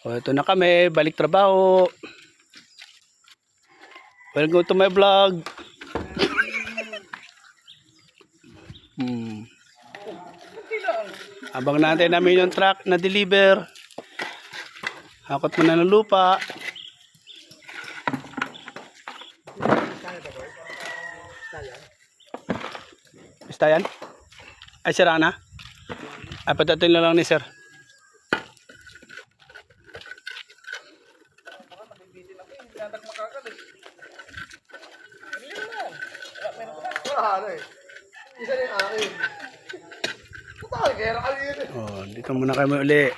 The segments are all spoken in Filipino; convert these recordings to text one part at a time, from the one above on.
O, ito na kami, balik trabaho. Welcome to my vlog. Abang natin namin yung truck na deliver. Hakot mo na ng lupa. Basta yan? Ay, sira na? Ay, patatin na lang ni sir. Isa na yung akin. Puta, kaya kanina. Oh, dito muna kami uli.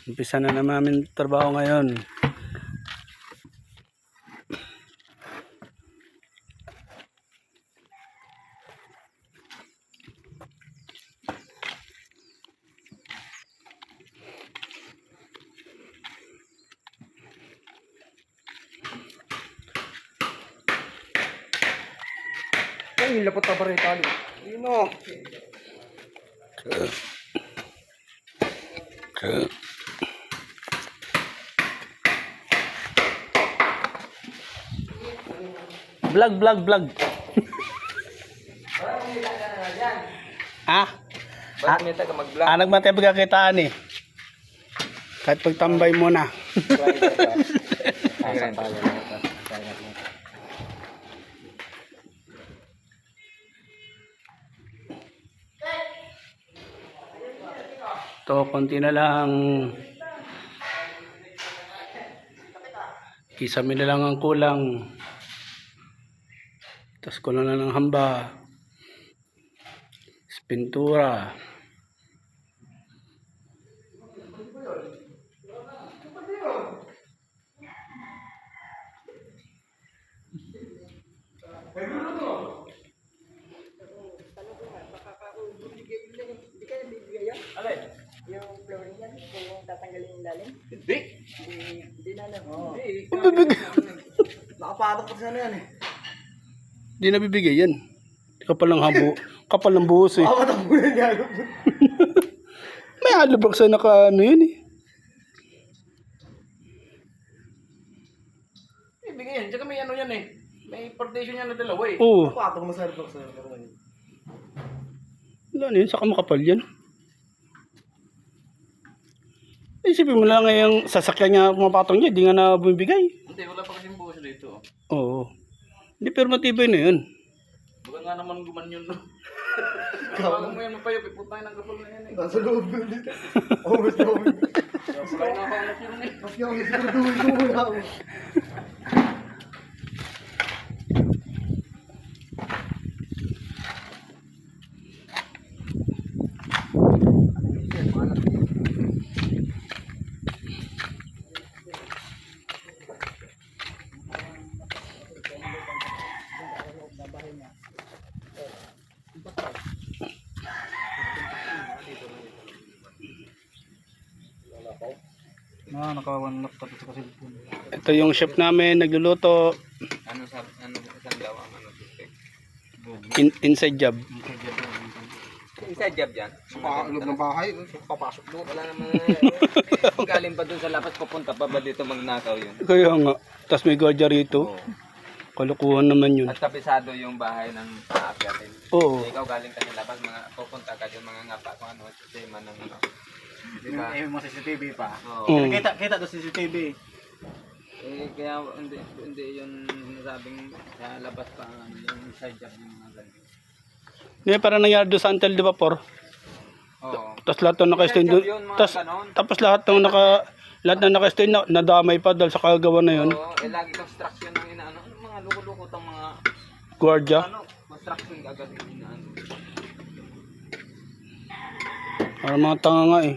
Umpisa na naman trabaho ngayon. Ay, lapot na pa rin tali. Yun o. Vlog. Ah? Bakit may taga mag-vlog? Nagmatay pagkakitaan eh. Kahit pagtambay mo na. To, konti na lang. Kisame na lang ang kulang. Tapos kulang na ng hamba. Pintura. Yung flooring yan, kung tatanggalin yung lalim. Hindi na alam. Nakapatok pa sana yan eh. Di nabibigay yan. Kapal ng habo. Kapal ng buhos eh. Makapatak mo na yan. May alubak sa naka ano yun eh. Ibigay yan. Tsaka may ano yan eh. May partition yan na dalawa eh. Oo. Nakapatok mo sa alpak sa Wala na yun. Saka makapal yan. Isipin mo lang ngayong sasakyan niya pumapatong niya. Di nga na bumibigay. Hindi, wala pa kasing buhos dito. Oo. Hindi pero matibay na yun. Baka nga naman gumanyon no. Kawala mo yan mapayop. Iputay ng kapal na yan eh. Nasa loob na dito. Always loob. Kaya nakahanap yun eh. Kasi yung siguro ako. Nakawan laptop sa cellphone. Ito yung chef namin. Nagluluto. Ano isang daw ang ano dito? Inside job. Inside job dyan? Sa loob ng bahay, papasok doon. Wala naman. Galing pa doon sa labas, papunta pa ba dito magnakaw yun? Kaya nga. Tapos may gwardiya rito. Oo. Kalukuhan naman yun. At kabisado yung bahay ng aakyatin. Oo. Ikaw galing ka sa labas, pupunta ka dyan mga ngapa kung ano, sistema ng ano. Diba? May mga CCTV pa. Oo. Mm. Kita doon CCTV. Kaya hindi yun sabing sa labas pa ano, yung side job yung mga ganyan. Hindi, parang nangyari doon sa Antel de Vapor. Oo. Tapos lahat ng naka-stand doon. Yun, mga Tapos, ganon. tapos lahat ng naka-stand na nadamay pa dahil sa kagawa na yun. Oo, lagi construction ng inaano. Ano mga luko-luko tong mga Gwardiya. ano, construction agad yung inaano. Parang mga tanga nga eh.